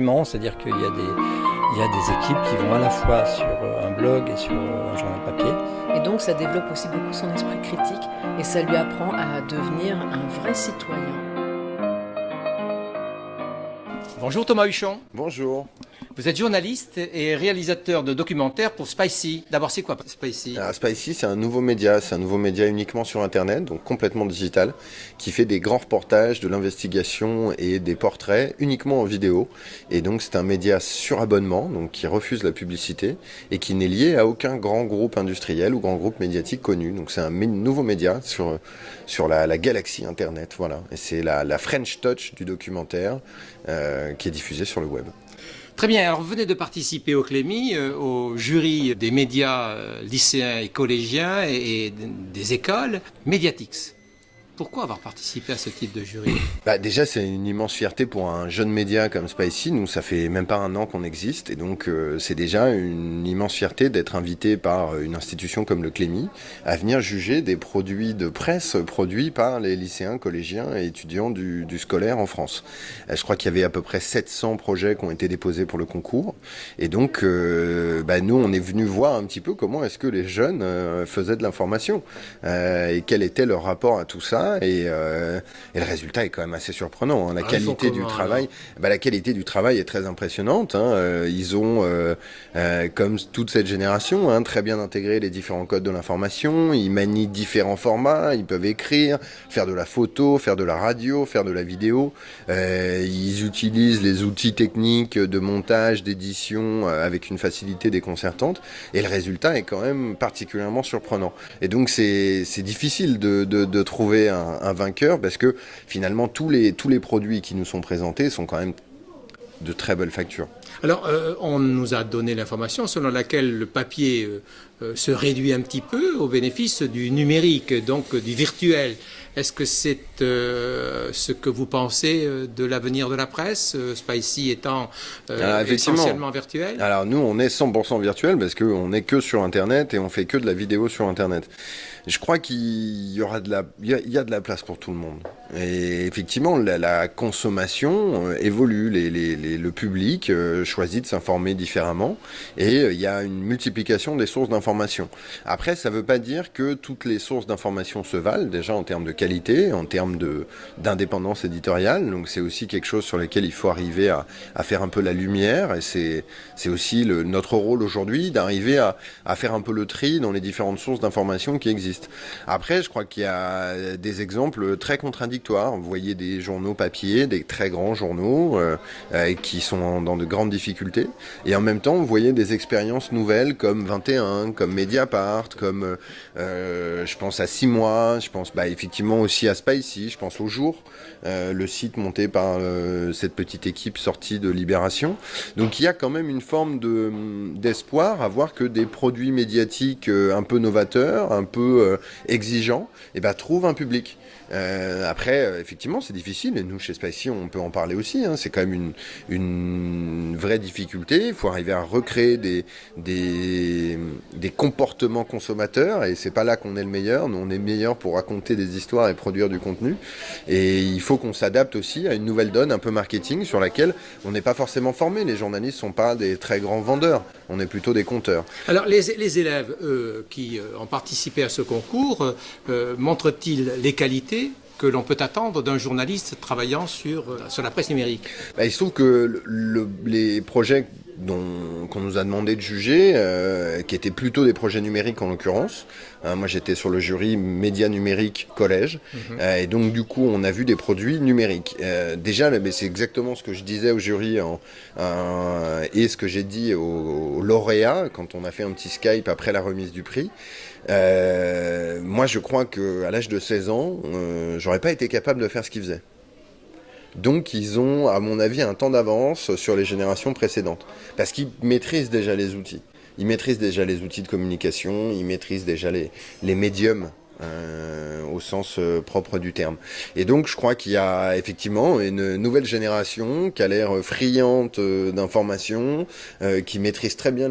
C'est marrant, c'est-à-dire qu'il y a des équipes qui vont à la fois sur un blog et sur un journal papier. Et donc ça développe aussi beaucoup son esprit critique et ça lui apprend à devenir un vrai citoyen. Bonjour Thomas Huchon. Bonjour. Vous êtes journaliste et réalisateur de documentaires pour Spicy. D'abord, c'est quoi Spicy ? Spicy, c'est un nouveau média. C'est un nouveau média uniquement sur Internet, donc complètement digital, qui fait des grands reportages, de l'investigation et des portraits uniquement en vidéo. Et donc, c'est un média sur abonnement, donc qui refuse la publicité et qui n'est lié à aucun grand groupe industriel ou grand groupe médiatique connu. Donc, c'est un nouveau média sur la galaxie Internet. Voilà. Et c'est la French Touch du documentaire qui est diffusé sur le web. Très bien, alors vous venez de participer au Clémy, au jury des médias lycéens et collégiens et des écoles. Mediatix. Pourquoi avoir participé à ce type de jury ? Déjà, c'est une immense fierté pour un jeune média comme Spicy. Nous, ça fait même pas un an qu'on existe. Et donc, c'est déjà une immense fierté d'être invité par une institution comme le Clémy à venir juger des produits de presse produits par les lycéens, collégiens et étudiants du scolaire en France. Je crois qu'il y avait à peu près 700 projets qui ont été déposés pour le concours. Et donc, nous, on est venu voir un petit peu comment est-ce que les jeunes faisaient de l'information et quel était leur rapport à tout ça. Et le résultat est quand même assez surprenant. La qualité du travail, la qualité du travail est très impressionnante. Ils ont, comme toute cette génération, très bien intégré les différents codes de l'information. Ils manient différents formats. Ils peuvent écrire, faire de la photo, faire de la radio, faire de la vidéo. Ils utilisent les outils techniques de montage, d'édition avec une facilité déconcertante. Et le résultat est quand même particulièrement surprenant. Et donc c'est difficile de trouver un vainqueur parce que finalement tous les produits qui nous sont présentés sont quand même de très belle facture. Alors, on nous a donné l'information selon laquelle le papier se réduit un petit peu au bénéfice du numérique, donc du virtuel. Est-ce que c'est ce que vous pensez de l'avenir de la presse, Spicy étant essentiellement virtuel ? Alors nous, on est 100% virtuel parce qu'on n'est que sur Internet et on fait que de la vidéo sur Internet. Je crois qu'il y aura il y a de la place pour tout le monde. Et effectivement, la consommation évolue, le public choisit de s'informer différemment et il y a une multiplication des sources d'information. Après, ça ne veut pas dire que toutes les sources d'information se valent, déjà en termes de qualité, en termes d'indépendance éditoriale. Donc c'est aussi quelque chose sur lequel il faut arriver à faire un peu la lumière. Et c'est aussi notre rôle aujourd'hui d'arriver à faire un peu le tri dans les différentes sources d'information qui existent. Après, je crois qu'il y a des exemples très contradictoires. Vous voyez des journaux papier, des très grands journaux qui sont dans de grandes difficultés. Et en même temps, vous voyez des expériences nouvelles comme 21, comme Mediapart, comme je pense à 6 mois, je pense effectivement aussi à Spicy, je pense au Jour, le site monté par cette petite équipe sortie de Libération. Donc il y a quand même une forme d'espoir à voir que des produits médiatiques un peu novateurs, un peu exigeants, trouvent un public. Après, effectivement, c'est difficile, et nous, chez Spicy, on peut en parler aussi. C'est quand même une vraie difficulté. Il faut arriver à recréer des comportements consommateurs, et c'est pas là qu'on est le meilleur. Nous, on est meilleur pour raconter des histoires et produire du contenu. Et il faut qu'on s'adapte aussi à une nouvelle donne un peu marketing sur laquelle on n'est pas forcément formé. Les journalistes sont pas des très grands vendeurs, on est plutôt des conteurs. Alors, les élèves, qui ont participé à ce concours, montrent-ils les qualités que l'on peut attendre d'un journaliste travaillant sur la presse numérique ? Il se trouve que les projets qu'on nous a demandé de juger, qui étaient plutôt des projets numériques en l'occurrence. Moi j'étais sur le jury médias numériques collège, et donc du coup on a vu des produits numériques. Déjà, c'est exactement ce que je disais au jury et ce que j'ai dit aux lauréats quand on a fait un petit Skype après la remise du prix. Moi je crois qu'à l'âge de 16 ans, j'aurais pas été capable de faire ce qu'ils faisaient. Donc ils ont, à mon avis, un temps d'avance sur les générations précédentes. Parce qu'ils maîtrisent déjà les outils. Ils maîtrisent déjà les outils de communication, ils maîtrisent déjà les médiums au sens propre du terme. Et donc je crois qu'il y a effectivement une nouvelle génération qui a l'air friande d'informations, qui maîtrise très bien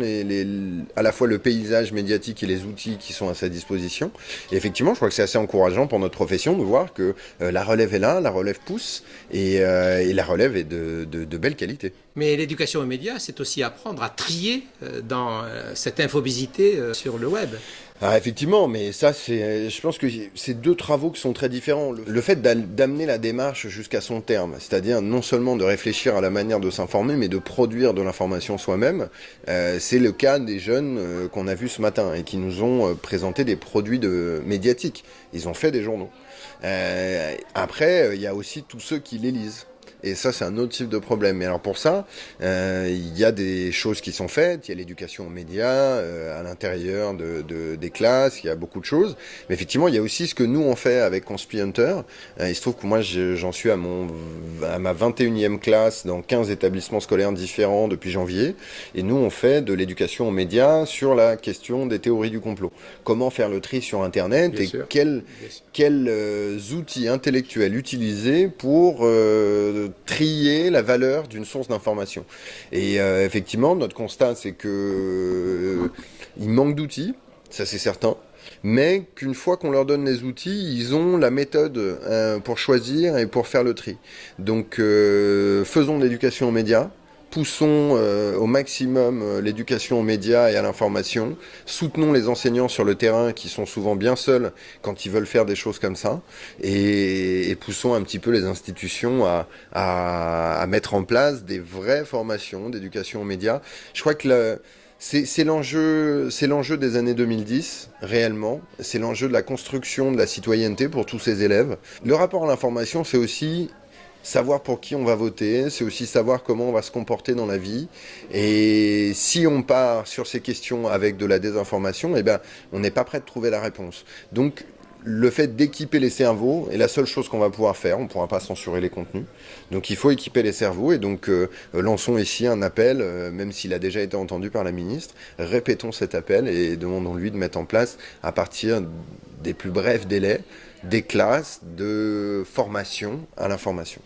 à la fois le paysage médiatique et les outils qui sont à sa disposition. Et effectivement, je crois que c'est assez encourageant pour notre profession de voir que la relève est là, la relève pousse, et la relève est de belle qualité. Mais l'éducation aux médias, c'est aussi apprendre à trier dans cette infobésité sur le web. Ah, effectivement, mais ça, je pense que c'est deux travaux qui sont très différents. Le fait d'amener la démarche jusqu'à son terme, c'est-à-dire non seulement de réfléchir à la manière de s'informer, mais de produire de l'information soi-même, c'est le cas des jeunes qu'on a vus ce matin et qui nous ont présenté des produits médiatiques. Ils ont fait des journaux. Après, il y a aussi tous ceux qui les lisent. Et ça, c'est un autre type de problème. Mais alors pour ça, il y a des choses qui sont faites. Il y a l'éducation aux médias à l'intérieur des classes. Il y a beaucoup de choses. Mais effectivement, il y a aussi ce que nous, on fait avec Conspi Hunter. Il se trouve que moi, j'en suis à ma 21e classe dans 15 établissements scolaires différents depuis janvier. Et nous, on fait de l'éducation aux médias sur la question des théories du complot. Comment faire le tri sur Internet Bien et sûr. quels outils intellectuels utiliser pour trier la valeur d'une source d'information. Et effectivement, notre constat, c'est que il manque d'outils, ça c'est certain, mais qu'une fois qu'on leur donne les outils, ils ont la méthode pour choisir et pour faire le tri. Donc faisons de l'éducation aux médias, poussons au maximum l'éducation aux médias et à l'information, soutenons les enseignants sur le terrain qui sont souvent bien seuls quand ils veulent faire des choses comme ça, et poussons un petit peu les institutions à mettre en place des vraies formations d'éducation aux médias. Je crois que c'est l'enjeu des années 2010, réellement. C'est l'enjeu de la construction de la citoyenneté pour tous ces élèves. Le rapport à l'information, c'est aussi savoir pour qui on va voter, c'est aussi savoir comment on va se comporter dans la vie. Et si on part sur ces questions avec de la désinformation, eh ben, on n'est pas prêt de trouver la réponse. Donc, le fait d'équiper les cerveaux est la seule chose qu'on va pouvoir faire. On ne pourra pas censurer les contenus. Donc, il faut équiper les cerveaux. Et donc, lançons ici un appel, même s'il a déjà été entendu par la ministre. Répétons cet appel et demandons-lui de mettre en place, à partir des plus brefs délais, des classes de formation à l'information.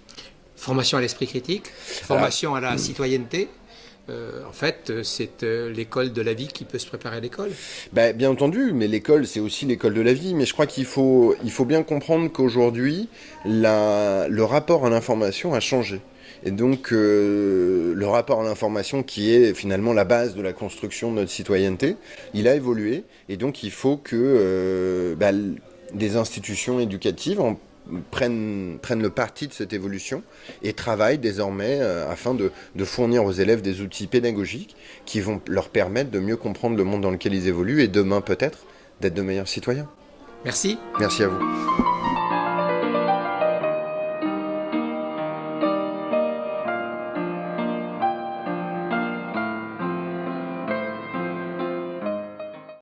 Formation à l'esprit critique, formation à la citoyenneté. En fait, c'est l'école de la vie qui peut se préparer à l'école. Ben, bien entendu, mais l'école, c'est aussi l'école de la vie. Mais je crois qu'il faut bien comprendre qu'aujourd'hui, le rapport à l'information a changé. Et donc, le rapport à l'information, qui est finalement la base de la construction de notre citoyenneté, il a évolué. Et donc, il faut que des institutions éducatives prennent le parti de cette évolution et travaillent désormais afin de fournir aux élèves des outils pédagogiques qui vont leur permettre de mieux comprendre le monde dans lequel ils évoluent et demain peut-être d'être de meilleurs citoyens. Merci. Merci à vous.